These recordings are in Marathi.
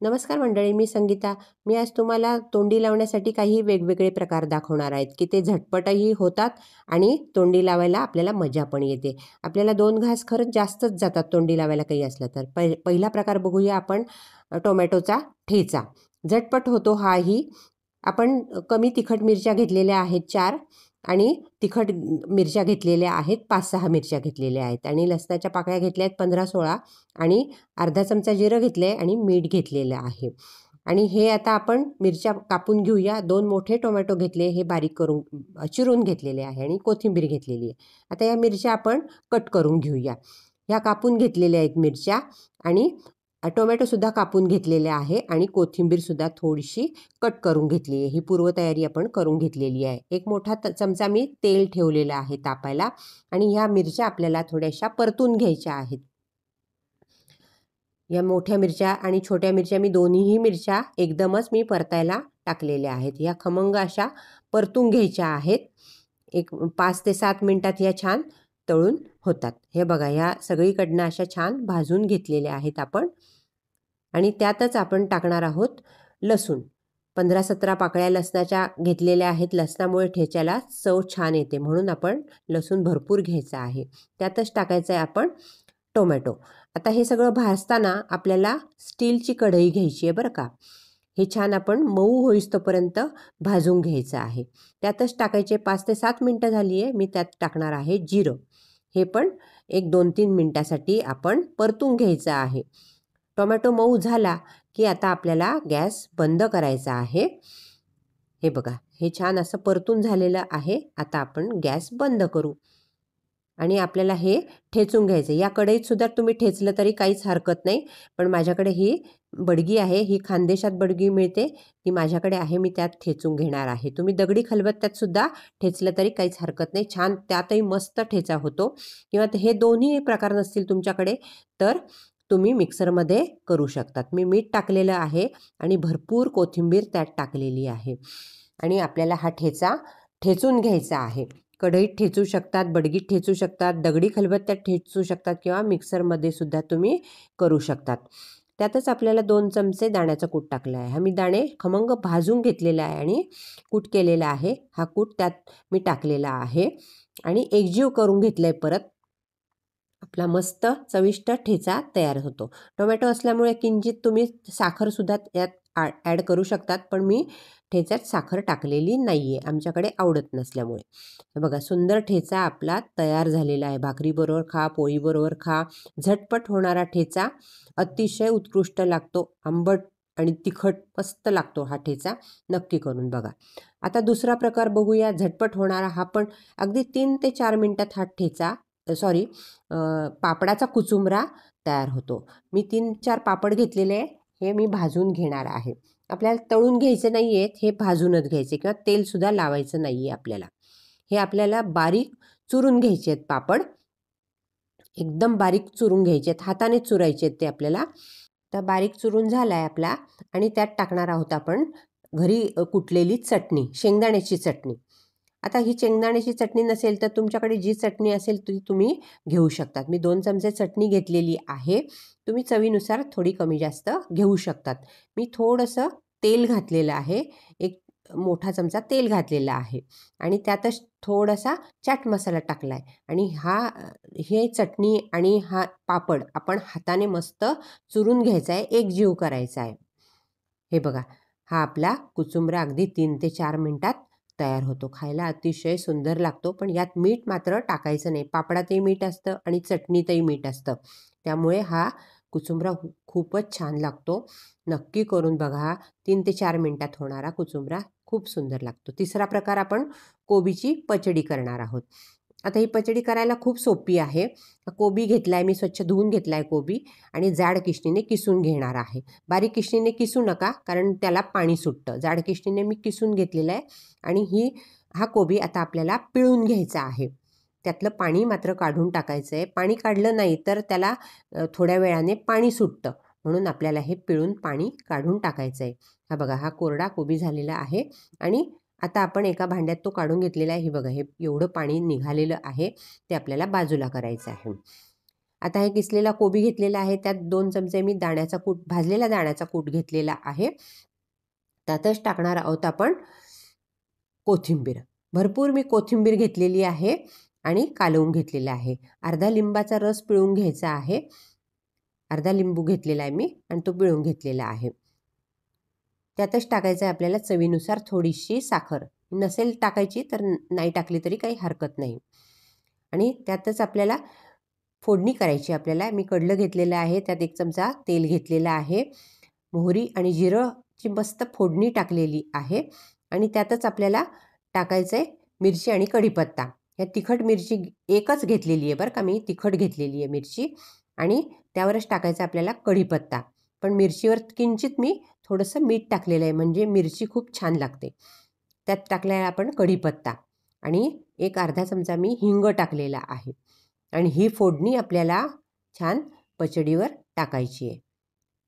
नमस्कार मंडळी, मी संगीता. मी आज तुम्हाला तोंडी लावण्यासाठी काही वेगवेगळे प्रकार दाखवणार आहेत की ते झटपटही होतात आणि तोंडी लावायला आपल्याला मजा पण येते. आपल्याला 2 घास खरंच जास्तच जातात तोंडी लावायला काही असलं तर. पहिला प्रकार बघूया आपण, टोमॅटोचा ठेचा. झटपट होतो हाही. आपण कमी तिखट मिरच्या घेतलेल्या आहेत 4 आणि तिखट मिरच्या घेतलेल्या आहेत 5-6 मिरच्या घेतलेल्या आहेत आणि लसणाच्या पाकळ्या घेतल्या आहेत 15-16 आणि अर्धा चमचा जिरं घेतलं आहे आणि मीठ घेतलेलं आहे. आणि हे आता आपण मिरच्या कापून घेऊया. 2 मोठे टोमॅटो घेतले, हे बारीक करून चिरून घेतलेले आहे आणि कोथिंबीर घेतलेली आहे. आता या मिरच्या आपण कट करून घेऊया. ह्या कापून घेतलेल्या आहेत मिरच्या आणि टोमॅटोसुद्धा कापून घेतलेले आहे आणि कोथिंबीरसुद्धा थोडीशी कट करून घेतली आहे. ही पूर्वतयारी आपण करून घेतलेली आहे. एक मोठा चमचा मी तेल ठेवलेलं आहे तापायला आणि ह्या मिरच्या आपल्याला थोड्याशा परतून घ्यायच्या आहेत. या मोठ्या मिरच्या आणि छोट्या मिरच्या मी दोन्हीही मिरच्या एकदमच मी परतायला टाकलेल्या आहेत. ह्या खमंग अशा परतून घ्यायच्या आहेत. एक 5 ते 7 मिनिटात ह्या छान तळून होतात. हे बघा, ह्या सगळीकडनं अशा छान भाजून घेतलेल्या आहेत आपण. आणि त्यातच आपण टाकणार आहोत लसूण. 15-17 पाकळ्या लसणाच्या घेतलेल्या आहेत. लसणामुळे ठेच्याला चव छान येते, म्हणून आपण लसूण भरपूर घ्यायचा आहे. त्यातच टाकायचं आहे आपण टोमॅटो. आता हे सगळं भाजताना आपल्याला स्टीलची कढई घ्यायची आहे बरं का. हे छान आपण मऊ होईस्तोपर्यंत भाजून घ्यायचं आहे. त्यातच टाकायचे. 5 ते 7 मिनटं झाली आहे. मी त्यात टाकणार आहे जिरं. हे पण एक 2-3 मिनटासाठी आपण परतून घ्यायचं आहे. टोमॅटो मऊ झाला की आता आपल्याला गॅस बंद करायचा आहे. हे बघा, हे छान असं परतून झालेलं आहे. आता आपण गॅस बंद करू आणि आपल्याला हे ठेचून घ्यायचं. या कढईतसुद्धा तुम्ही ठेचलं तरी काहीच हरकत नाही, पण माझ्याकडे ही बडगी आहे, ही खानदेशात बडगी मिळते, ती माझ्याकडे आहे. मी त्यात ठेचून घेणार आहे. तुम्ही दगडी खलबत्त्यातसुद्धा ठेचलं तरी काहीच हरकत नाही. छान त्यातही मस्त ठेचा होतो. किंवा हे दोन्ही प्रकार नसतील तुमच्याकडे तर तुम्ही मिक्सरमध्ये करू शकतात. मी मीठ टाकलेलं आहे आणि भरपूर कोथिंबीर त्यात टाकलेली आहे. आणि आपल्याला हा ठेचा ठेचून घ्यायचा आहे. कढईत ठेचू शकतात, बडगीत ठेचू शकतात, दगडी खलबत्त्यात ठेचू शकतात किंवा मिक्सरमध्ये सुद्धा तुम्ही करू शकतात. त्यातच आपल्याला 2 चमचे दाण्याचा कूट टाकला आहे. हा मी दाणे खमंग भाजून घेतलेला आहे आणि कूट केलेला आहे. हा कूट त्यात मी टाकलेला आहे आणि एकजीव करून घेतलं आहे. परत आपला मस्त चविष्ट ठेचा तयार होतो. टोमॅटो असल्यामुळे किंचित तुम्ही साखरसुद्धा यात ॲड करू शकतात, पण मी ठेच्यात साखर टाकलेली नाही आहे, आमच्याकडे आवडत नसल्यामुळे. हे बघा, सुंदर ठेचा आपला तयार झालेला आहे. भाकरीबरोबर खा, पोळीबरोबर खा. झटपट होणारा ठेचा अतिशय उत्कृष्ट लागतो. आंबट आणि तिखट मस्त लागतो हा ठेचा. नक्की करून बघा. आता दुसरा प्रकार बघूया, झटपट होणारा. हा पण अगदी 3 ते 4 मिनटात हा ठेचा पापडाचा कुचुंबरा तयार होतो. मी 3-4 पापड घेतलेले आहे. हे मी भाजून घेणार आहे. आपल्याला तळून घ्यायचे नाही आहेत, हे भाजूनच घ्यायचे किंवा तेलसुद्धा लावायचं नाही आहे आपल्याला. हे आपल्याला बारीक चुरून घ्यायचे आहेत पापड. एकदम बारीक चुरून घ्यायचे आहेत, हातानेच चुरायचे आहेत ते आपल्याला. तर बारीक चुरून झाला आहे आपला आणि त्यात टाकणार आहोत आपण घरी कुटलेली चटणी, शेंगदाण्याची चटणी. आता ही शेंगदाण्याची चटणी नसेल तर तुमच्याकडे जी चटणी असेल ती तुम्ही घेऊ शकतात. मी 2 चमचे चटणी घेतलेली आहे. तुम्ही चवीनुसार थोडी कमी जास्त घेऊ शकतात. मी थोडंसं तेल घातलेलं आहे. एक मोठा चमचा तेल घातलेला आहे आणि त्यातच थोडासा चाट मसाला टाकला आहे आणि हे चटणी आणि हा पापड आपण हाताने मस्त चुरून घ्यायचा आहे, एकजीव करायचा आहे. हे बघा, हा आपला कुचुंबरा अगदी 3 ते 4 मिनटात तयार होतो. खायला अतिशय सुंदर लागतो, पण यात मीठ मात्र टाकायचं नाही. पापडातही मीठ असतं आणि चटणीतही मीठ असतं, त्यामुळे हा कुचुंबरा खूपच छान लागतो. नक्की करून बघा. 3 ते 4 मिनटात होणारा कुचुंबरा खूप सुंदर लागतो. तिसरा प्रकार, आपण कोबीची पचडी करणार आहोत. आता ही पचडी करायला खूप सोपी आहे. कोबी घेतला आहे मी, स्वच्छ धुवून घेतला आहे कोबी आणि जाड किसणीने किसून घेणार आहे. बारीक किसणीने किसू नका, कारण त्याला पाणी सुटतं. जाड किसणीने मी किसून घेतलेलं आहे आणि हा कोबी आता आपल्याला पिळून घ्यायचा आहे. त्यातलं पाणी मात्र काढून टाकायचं आहे. पाणी काढलं नाही तर त्याला थोड्या वेळाने पाणी सुटतं, म्हणून आपल्याला हे पिळून पाणी काढून टाकायचं आहे. हा बघा, हा कोरडा कोबी झालेला आहे आणि आता आपण एका भांड्यात तो काढून घेतलेला आहे. हे बघा, हे एवढं पाणी निघालेलं आहे, ते आपल्याला बाजूला करायचं आहे. आता हे किसलेला कोबी घेतलेला आहे, त्यात 2 चमचे मी दाण्याचा कूट, भाजलेला दाण्याचा कूट घेतलेला आहे. त्यातच टाकणार आहोत आपण कोथिंबीर. भरपूर मी कोथिंबीर घेतलेली आहे आणि कालवून घेतलेला आहे. अर्धा लिंबाचा रस पिळून घ्यायचा आहे. अर्धा लिंबू घेतलेला आहे मी आणि तो पिळून घेतलेला आहे. त्यातच टाकायचं आहे आपल्याला चवीनुसार थोडीशी साखर. नसेल टाकायची तर नाही टाकली तरी काही हरकत नाही. आणि त्यातच आपल्याला फोडणी करायची. आपल्याला मी कडलं घेतलेलं आहे, त्यात 1 चमचा तेल घेतलेला आहे. मोहरी आणि जिरंची मस्त फोडणी टाकलेली आहे आणि त्यातच आपल्याला टाकायचं आहे मिरची आणि कढीपत्ता. या तिखट मिरची एकच घेतलेली आहे बरं का, मी तिखट घेतलेली आहे मिरची. आणि त्यावरच टाकायचं आपल्याला कढीपत्ता. पण मिरचीवर किंचित मी थोडंसं मीठ टाकलेलं आहे, म्हणजे मिरची खूप छान लागते. त्यात टाकलेला आपण कढीपत्ता आणि एक अर्धा चमचा मी हिंग टाकलेला आहे. आणि ही फोडणी आपल्याला छान पचडीवर टाकायची आहे.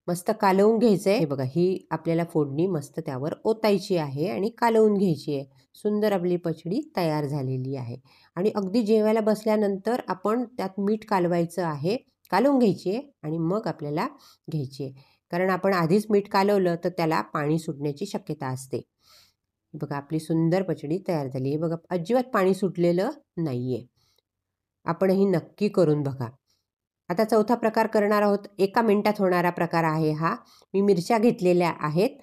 मस्त कालवून घ्यायचं आहे. हे बघा, ही आपल्याला फोडणी मस्त त्यावर ओतायची आहे आणि कालवून घ्यायची आहे. सुंदर आपली पचडी तयार झालेली आहे. आणि अगदी जेवायला बसल्यानंतर आपण त्यात मीठ कालवायचं आहे, कालवून घ्यायची आहे आणि मग आपल्याला घ्यायची आहे. कारण आपण आधीच मीठ कालवलं तर त्याला पाणी सुटण्याची शक्यता असते. बघा, आपली सुंदर पचडी तयार झाली आहे. बघा, अजिबात पाणी सुटलेलं नाही आहे. आपणही नक्की करून बघा. आता चौथा प्रकार करणार आहोत. 1 मिनिटात होणारा प्रकार आहे हा. मी मिरच्या घेतलेल्या आहेत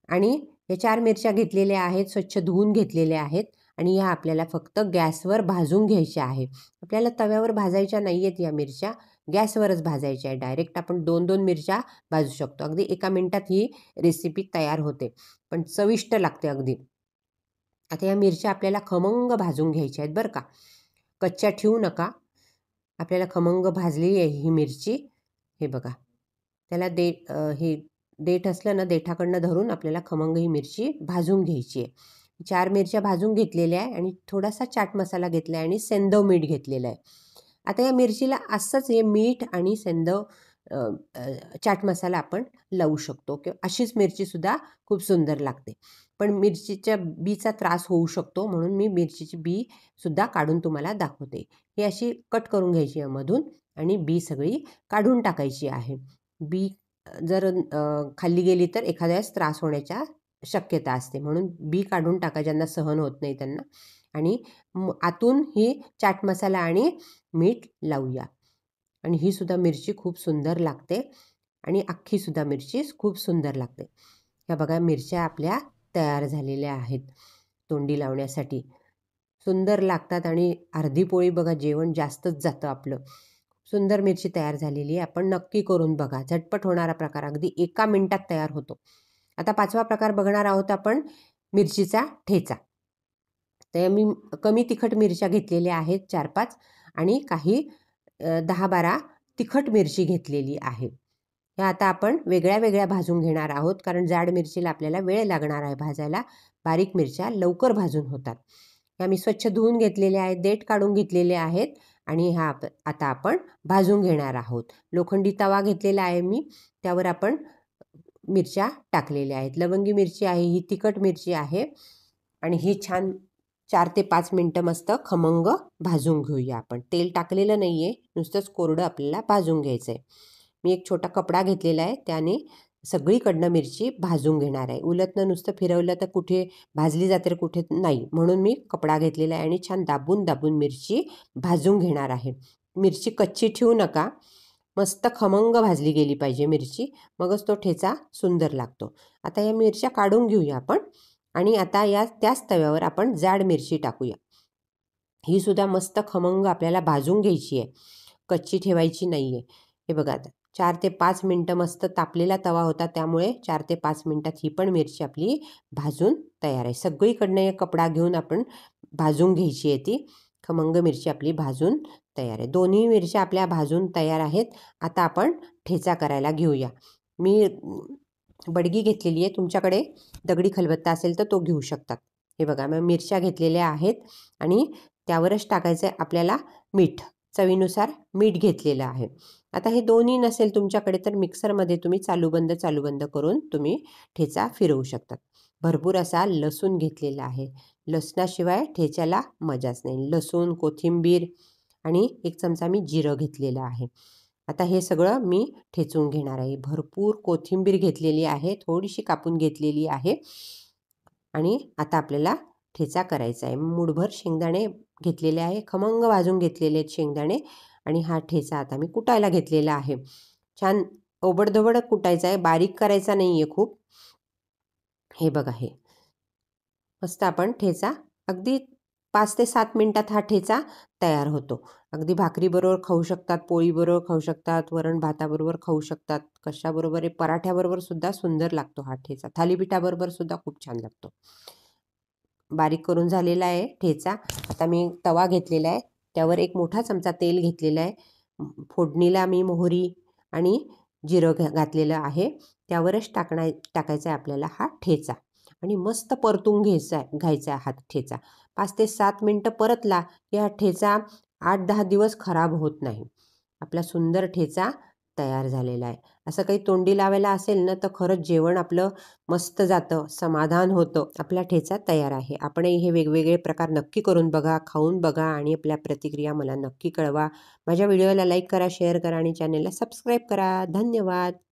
आणि या 4 मिरच्या घेतलेल्या आहेत, स्वच्छ धुवून घेतलेल्या आहेत आणि ह्या आपल्याला फक्त गॅसवर भाजून घ्यायच्या आहे. आपल्याला तव्यावर भाजायच्या नाही आहेत या मिरच्या, गॅसवरच भाजायच्या आहे. डायरेक्ट आपण 2-2 मिरच्या भाजू शकतो. अगदी 1 मिनिटात ही रेसिपी तयार होते, पण चविष्ट लागते अगदी. आता या मिरच्या आपल्याला खमंग भाजून घ्यायच्या आहेत बरं का, कच्च्या ठेवू नका. आपल्याला खमंग भाजलेली आहे ही मिरची. हे बघा, त्याला हे देठ असलं ना, देठाकडनं धरून आपल्याला खमंग ही मिरची भाजून घ्यायची आहे. 4 मिरच्या भाजून घेतलेल्या आहे आणि थोडासा चाट मसाला घेतला आहे आणि सेंधव मीठ घेतलेलं आहे. आता या मिरचीला असंच हे मीठ आणि सेंधव चाट मसाला आपण लावू शकतो किंवा अशीच मिरचीसुद्धा खूप सुंदर लागते. पण मिरचीच्या बीचा त्रास होऊ शकतो, म्हणून मी मिरचीची बीसुद्धा काढून तुम्हाला दाखवते. ही अशी कट करून घ्यायची यामधून आणि बी सगळी काढून टाकायची आहे. बी जर खाल्ली गेली तर एखाद्या वेळेस त्रास होण्याच्या शक्यता असते, म्हणून बी काढून टाका ज्यांना सहन होत नाही त्यांना. आणि आतून ही चाट मसाला आणि मीठ लावूया. आणि ही सुद्धा मिरची खूप सुंदर लागते आणि अख्खीसुद्धा मिरची खूप सुंदर लागते. ह्या बघा, मिरच्या आपल्या तयार झालेल्या आहेत तोंडी लावण्यासाठी. सुंदर लागतात आणि अर्धी पोळी बघा, जेवण जास्तच जातं आपलं. सुंदर मिरची तयार झालेली आहे. आपण नक्की करून बघा. झटपट होणारा प्रकार, अगदी 1 मिनिटात तयार होतो. आता 5वा प्रकार बघणार आहोत आपण, मिरचीचा ठेचा. तर मी कमी तिखट मिरच्या घेतलेल्या आहेत 4-5 आणि काही 10-12 तिखट मिरची घेतलेली आहे. ह्या आता आपण वेगळ्या वेगळ्या भाजून घेणार आहोत, कारण जाड मिरचीला आपल्याला वेळ लागणार आहे भाजायला. बारीक मिरच्या लवकर भाजून होतात. ह्या मी स्वच्छ धुवून घेतलेल्या आहेत, देठ काढून घेतलेले आहेत आणि ह्या आता आपण भाजून घेणार आहोत. लोखंडी तवा घेतलेला आहे मी, त्यावर आपण मिरच्या टाकलेल्या आहेत. लवंगी मिरची आहे, ही तिखट मिरची आहे आणि ही छान 4 ते 5 मिनटं मस्त खमंग भाजून घेऊया आपण. तेल टाकलेलं नाही आहे, नुसतंच कोरडं आपल्याला भाजून घ्यायचं आहे. मी एक छोटा कपडा घेतलेला आहे, त्याने सगळीकडनं मिरची भाजून घेणार आहे. उलटनं नुसतं फिरवलं तर कुठे भाजली जाते तर कुठे नाही, म्हणून मी कपडा घेतलेला आहे आणि छान दाबून दाबून मिरची भाजून घेणार आहे. मिरची कच्ची ठेवू नका, मस्त खमंग भाजली गेली पाहिजे मिरची, मगच तो ठेचा सुंदर लागतो. आता या मिरच्या काढून घेऊया आपण आणि आता त्याच तव्यावर आपण जाड मिरची टाकूया. ही सुद्धा मस्त खमंग आपल्याला भाजून घ्यायची आहे, कच्ची ठेवायची नाही आहे. हे बघा, आता 4 ते 5 मिनटं मस्त तापलेला तवा होता, त्यामुळे 4 ते 5 मिनटात ही पण मिरची आपली भाजून तयार आहे. सगळीकडनं एक कपडा घेऊन आपण भाजून घ्यायची आहे ती. खमंग मिरची आपली भाजून तयार आहे. दोन्ही मिरच्या आपल्या भाजून तयार आहेत. आता आपण ठेचा करायला घेऊया. मी बडगी घेतलेली आहे, तुमच्याकडे दगडी खलबत्ता असेल तर तो घेऊ शकतात. हे बघा, मग मिरच्या घेतलेल्या आहेत आणि त्यावरच टाकायचं आहे आपल्याला मीठ. चवीनुसार मीठ घेतलेलं आहे. आता हे दोन्ही नसेल तुमच्याकडे तर मिक्सरमध्ये तुम्ही चालूबंद करून तुम्ही ठेचा फिरवू शकतात. भरपूर असा लसूण घेतलेला आहे. लसणाशिवाय ठेच्याला मजाच नाही. लसूण, कोथिंबीर आणि 1 चमचा मी जिरं घेतलेलं आहे. आता हे सगळं मी ठेचून घेणार आहे. भरपूर कोथिंबीर घेतलेली आहे, थोडीशी कापून घेतलेली आहे आणि आता आपल्याला ठेचा करायचा आहे. मूठभर शेंगदाणे घेतलेले आहे, खमंग भाजून घेतलेले आहेत शेंगदाणे आणि हा ठेचा आता मी कुटायला घेतलेला आहे. छान ओबडधोबड कुटायचा आहे, बारीक करायचा नाही आहे खूप. हे बघा, हे मस्त आपण ठेचा अगदी 5 ते 7 मिनिटात हा ठेचा तयार होतो. अगदी भाकरीबरोबर खाऊ शकतात, पोळीबरोबर खाऊ शकतात, वरण भाताबरोबर खाऊ शकतात, कशाबरोबर पराठ्याबरोबर सुद्धा सुंदर लागतो हा ठेचा. थालीपीठाबरोबर सुद्धा खूप छान लागतो. बारीक करून झालेला आहे ठेचा. आता मी तवा घेतलेला आहे, त्यावर 1 मोठा चमचा तेल घेतलेला आहे. फोडणीला मी मोहरी आणि जिरं घातलेलं आहे. त्यावरच टाकायचा आहे आपल्याला हा ठेचा आणि मस्त परतून घ्यायचा आहे हा ठेचा. 5 ते 7 मिनिटं परतला की हा ठेचा 8-10 दिवस खराब होत नाही. आपला सुंदर ठेचा तयार झालेला आहे. असं काही तोंडी लावायला असेल ना, तर खरंच जेवण आपलं मस्त जातं, समाधान होतं. आपला ठेचा तयार आहे. आपणही हे वेगवेगळे प्रकार नक्की करून बघा, खाऊन बघा आणि आपल्या प्रतिक्रिया मला नक्की कळवा. माझ्या व्हिडिओला लाईक करा, शेअर करा आणि चॅनलला सबस्क्राईब करा. धन्यवाद.